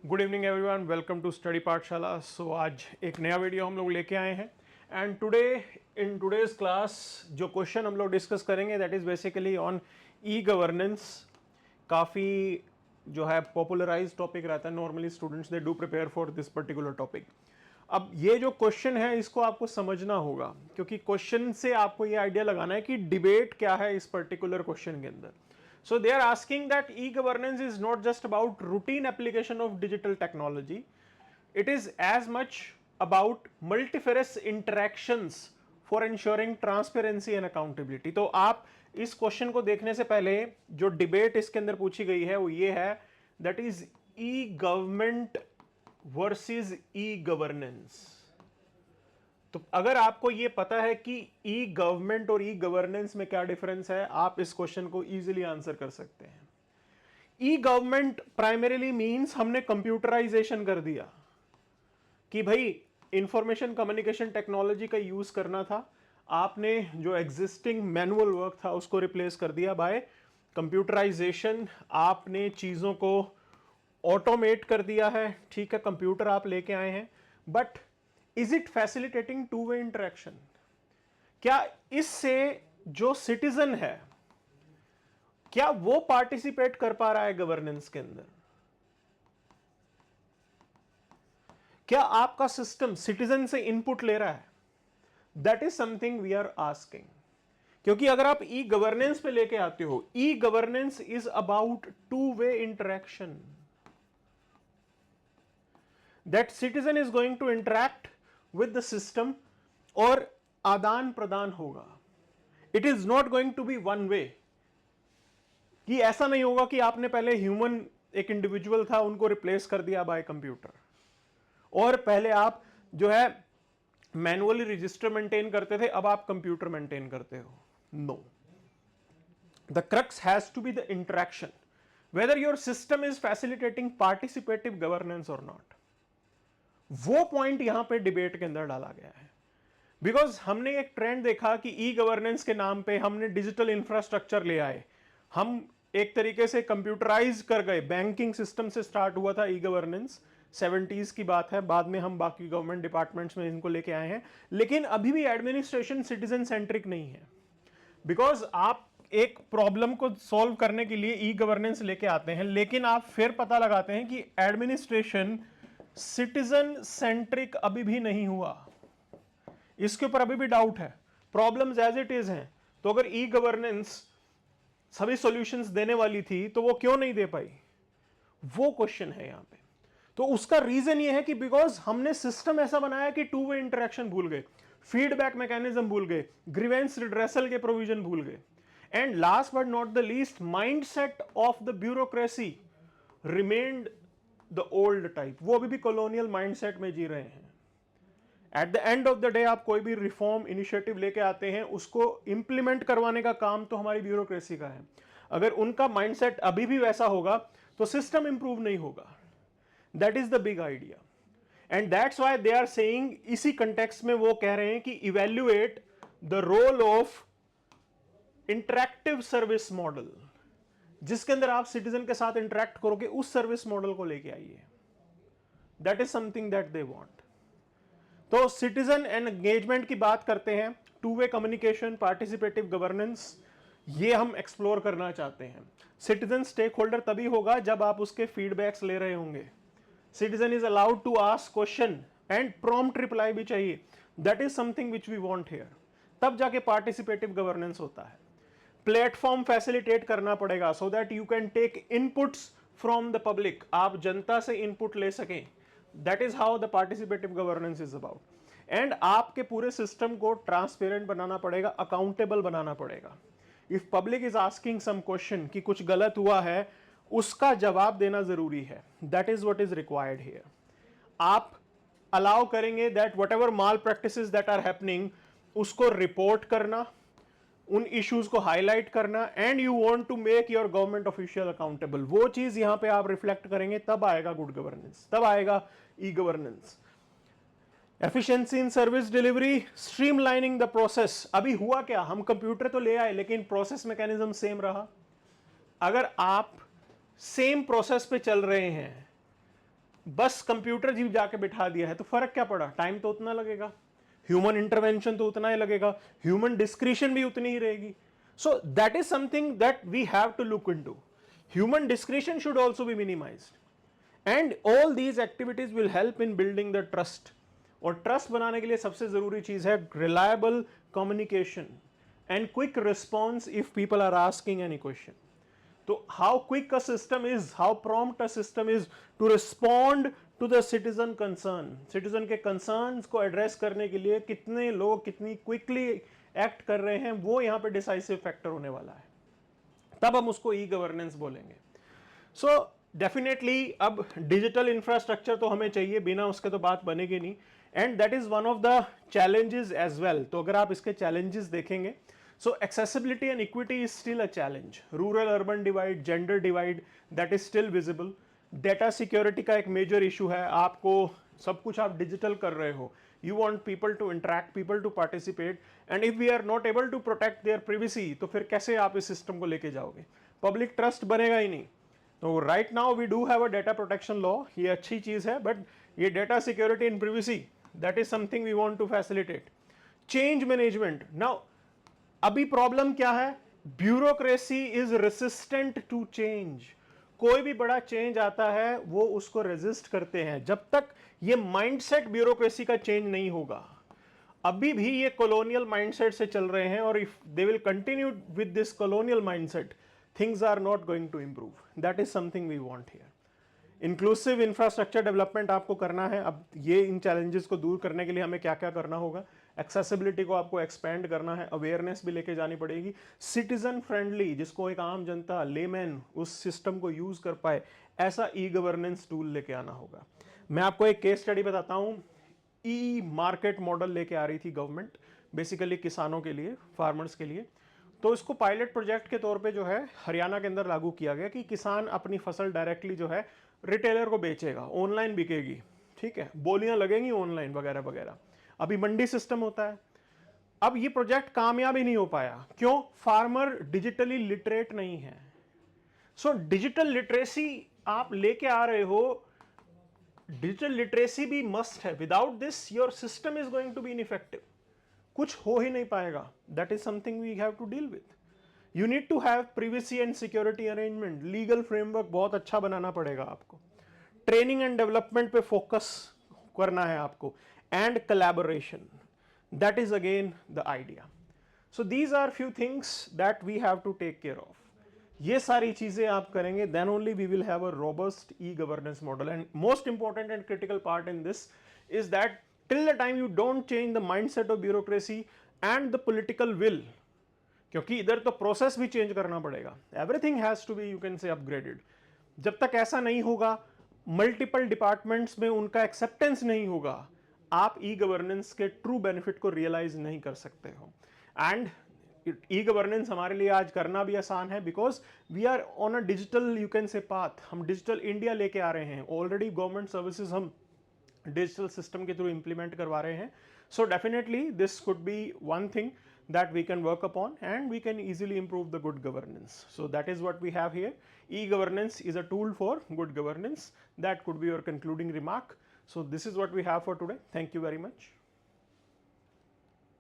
Good evening everyone, welcome to study Pathshala. So आज एक नया वीडियो हम लोग लेके आए हैं and today in today's class जो क्वेश्चन हम लोग डिस्कस करेंगे that is basically on e governance. काफ़ी जो है पॉपुलराइज टॉपिक रहता है, normally students they do prepare for this particular topic. अब ये जो क्वेश्चन है इसको आपको समझना होगा क्योंकि क्वेश्चन से आपको ये आइडिया लगाना है कि डिबेट क्या है इस पर्टिकुलर क्वेश्चन के अंदर। So they are asking that e-governance is not just about routine application of digital technology. It is as much about multifarious interactions for ensuring transparency and accountability. तो आप इस क्वेश्चन को देखने से पहले जो डिबेट इसके अंदर पूछी गई है वो ये है, that is E government versus e governance. तो अगर आपको ये पता है कि ई गवर्नमेंट और ई गवर्नेंस में क्या डिफरेंस है, आप इस क्वेश्चन को इजीली आंसर कर सकते हैं। ई गवर्नमेंट प्राइमरीली मींस हमने कंप्यूटराइजेशन कर दिया कि भाई इंफॉर्मेशन कम्युनिकेशन टेक्नोलॉजी का यूज करना था, आपने जो एग्जिस्टिंग मैनुअल वर्क था उसको रिप्लेस कर दिया बाय कंप्यूटराइजेशन। आपने चीजों को ऑटोमेट कर दिया है, ठीक है, कंप्यूटर आप लेके आए हैं, but is it facilitating to way interaction? क्या इससे जो सिटीजन है क्या वो पार्टिसिपेट कर पा रहा है गवर्नेंस के अंदर? क्या आपका सिस्टम सिटीजन से इनपुट ले रहा है? That is something we are asking. क्योंकि अगर आप ई गवर्नेंस पे लेके आते हो, e governance is about two way interaction, that citizen is going to interact with the system और आदान प्रदान होगा। It is not going to be one way, कि ऐसा नहीं होगा कि आपने पहले ह्यूमन एक इंडिविजुअल था उनको रिप्लेस कर दिया बाय कंप्यूटर, और पहले आप जो है मैनुअली रजिस्टर मेंटेन करते थे, अब आप कंप्यूटर मेंटेन करते हो। No, the crux has to be the interaction, whether your system is facilitating participative governance और नॉट। वो पॉइंट यहां पे डिबेट के अंदर डाला गया है। बिकॉज हमने एक ट्रेंड देखा कि ई गवर्नेंस के नाम पे हमने डिजिटल इंफ्रास्ट्रक्चर ले आए, हम एक तरीके से कंप्यूटराइज कर गए। बैंकिंग सिस्टम से स्टार्ट हुआ था ई गवर्नेंस, 70s की बात है, बाद में हम बाकी गवर्नमेंट डिपार्टमेंट्स में इनको लेके आए हैं, लेकिन अभी भी एडमिनिस्ट्रेशन सिटीजन सेंट्रिक नहीं है। बिकॉज आप एक प्रॉब्लम को सॉल्व करने के लिए ई गवर्नेंस लेके आते हैं, लेकिन आप फिर पता लगाते हैं कि एडमिनिस्ट्रेशन सिटीजन सेंट्रिक अभी भी नहीं हुआ। इसके ऊपर अभी भी डाउट है, प्रॉब्लम्स एज इट इज हैं। तो अगर ई गवर्नेंस सभी सॉल्यूशंस देने वाली थी तो वो क्यों नहीं दे पाई? वो क्वेश्चन है यहां पे। तो उसका रीजन ये है कि बिकॉज हमने सिस्टम ऐसा बनाया कि टू वे इंटरेक्शन भूल गए, फीडबैक मैकेनिज्म भूल गए, ग्रीवेंस रिड्रेसल के प्रोविजन भूल गए, and last but not the least mindset of the bureaucracy remained the old type. वो अभी भी कॉलोनियल माइंडसेट में जी रहे हैं। At the end of the day आप कोई भी रिफॉर्म इनिशिएटिव लेके आते हैं, उसको इंप्लीमेंट करवाने का काम तो हमारी ब्यूरोक्रेसी का है। अगर उनका माइंडसेट अभी भी वैसा होगा तो सिस्टम इंप्रूव नहीं होगा। That is the big idea, and that's why they are saying, इसी कंटेक्स्ट में वो कह रहे हैं कि evaluate the role of interactive service model, जिसके अंदर आप सिटीजन के साथ इंटरैक्ट करोगे, उस सर्विस मॉडल को लेके आइए। That is something that they want. तो सिटीजन एंड एंगेजमेंट की बात करते हैं, two way communication, participative governance, ये हम एक्सप्लोर करना चाहते हैं। सिटीजन स्टेक होल्डर तभी होगा जब आप उसके फीडबैक्स ले रहे होंगे। Citizen is allowed to ask question and prompt reply भी चाहिए। That is something which we want here. तब जाके पार्टिसिपेटिव गवर्नेंस होता है। प्लेटफॉर्म फैसिलिटेट करना पड़ेगा so that you can take inputs from the public, आप जनता से इनपुट ले सकें। That is how the participative governance is about. And आपके पूरे सिस्टम को ट्रांसपेरेंट बनाना पड़ेगा, अकाउंटेबल बनाना पड़ेगा। If public is asking some question कि कुछ गलत हुआ है, उसका जवाब देना जरूरी है। That is what is required here. आप अलाउ करेंगे that whatever malpractices that are happening, उसको रिपोर्ट करना, उन इश्यूज को हाईलाइट करना, and you want to make your government official accountable. वो चीज यहां पे आप रिफ्लेक्ट करेंगे, तब आएगा गुड गवर्नेंस, तब आएगा e governance. Efficiency in service delivery, streamlining the process. अभी हुआ क्या, हम कंप्यूटर तो ले आए लेकिन प्रोसेस मैकेनिज्म सेम रहा। अगर आप सेम प्रोसेस पे चल रहे हैं बस कंप्यूटर जी जाके बिठा दिया है, तो फर्क क्या पड़ा, टाइम तो उतना लगेगा, ह्यूमन इंटरवेंशन तो उतना ही लगेगा, ह्यूमन डिस्क्रिशन भी उतनी ही रहेगी. So that is something that we have to look into. Human discretion should also be minimized, and all these activities will help in building the trust. और ट्रस्ट बनाने के लिए सबसे जरूरी चीज है reliable communication and quick response if people are asking any question. तो how quick a system is, how prompt a system is to respond to the citizen concern. citizen के concerns को address करने के लिए कितने लोग कितनी quickly act कर रहे हैं, वो यहाँ पे decisive factor होने वाला है, तब हम उसको ई गवर्नेंस बोलेंगे. सो डेफिनेटली अब डिजिटल इंफ्रास्ट्रक्चर तो हमें चाहिए, बिना उसके तो बात बनेगी नहीं, and that is one of the challenges as well. तो अगर आप इसके चैलेंजेस देखेंगे, so accessibility and equity is still a challenge. Rural urban divide, gender divide, that is still visible. Data security का एक मेजर इशू है. आपको सब कुछ आप डिजिटल कर रहे हो, you want people to interact, people to participate, and if we are not able to protect their privacy, तो फिर कैसे आप इस सिस्टम को लेके जाओगे, पब्लिक ट्रस्ट बनेगा ही नहीं. तो right now we do have a data protection law, ये अच्छी चीज है, बट ये data security and privacy, that is something we want to facilitate. Change management. Now अभी प्रॉब्लम क्या है, bureaucracy is resistant to change. कोई भी बड़ा चेंज आता है वो उसको रेजिस्ट करते हैं, जब तक ये माइंडसेट ब्यूरोक्रेसी का चेंज नहीं होगा. अभी भी ये कॉलोनियल माइंडसेट से चल रहे हैं, और if they will continue with this colonial mindset, things are not going to improve. That is something we want here. Inclusive infrastructure development आपको करना है. अब ये इन चैलेंजेस को दूर करने के लिए हमें क्या क्या करना होगा, एक्सेसिबिलिटी को आपको एक्सपेंड करना है, अवेयरनेस भी लेके जानी पड़ेगी, सिटीजन फ्रेंडली, जिसको एक आम जनता, लेमैन उस सिस्टम को यूज कर पाए, ऐसा ई गवर्नेंस टूल लेके आना होगा. मैं आपको एक केस स्टडी बताता हूँ. ई मार्केट मॉडल लेके आ रही थी गवर्नमेंट, बेसिकली किसानों के लिए, फार्मर्स के लिए. तो इसको पायलट प्रोजेक्ट के तौर पे जो है हरियाणा के अंदर लागू किया गया कि किसान अपनी फसल डायरेक्टली जो है रिटेलर को बेचेगा, ऑनलाइन बिकेगी, ठीक है, बोलियां लगेंगी ऑनलाइन वगैरह वगैरह. अभी मंडी सिस्टम होता है. अब ये प्रोजेक्ट कामयाब ही नहीं हो पाया, क्यों, फार्मर डिजिटली लिटरेट नहीं है. सो डिजिटल लिटरेसी आप लेके आ रहे हो, डिजिटल लिटरेसी भी मस्ट है. Without this your system is going to be ineffective, कुछ हो ही नहीं पाएगा. That is something we have to deal with. You need to have privacy and security arrangement, legal framework बहुत अच्छा बनाना पड़ेगा आपको. ट्रेनिंग एंड डेवलपमेंट पे फोकस करना है आपको, and collaboration, that is again the idea. So these are few things that we have to take care of. ये सारी चीजें आप करेंगे, then only we will have a robust e governance model. And most important and critical part in this is that till the time you don't change the mindset of bureaucracy and the political will, क्योंकि इधर तो process भी change करना पड़ेगा, everything has to be, you can say, upgraded. जब तक ऐसा नहीं होगा, मल्टीपल डिपार्टमेंट्स में उनका एक्सेप्टेंस नहीं होगा, आप ई गवर्नेंस के ट्रू बेनिफिट को रियलाइज नहीं कर सकते हो. एंड ई गवर्नेंस हमारे लिए आज करना भी आसान है, because we are on a digital, you can say, path. हम डिजिटल इंडिया लेके आ रहे हैं, ऑलरेडी गवर्नमेंट सर्विसेज हम डिजिटल सिस्टम के थ्रू इंप्लीमेंट करवा रहे हैं. So definitely this could be one thing that we can work upon, and we can easily improve the good governance. So that is what we have here. E-governance is a tool for good governance. That could be your concluding remark. So this is what we have for today. Thank you very much.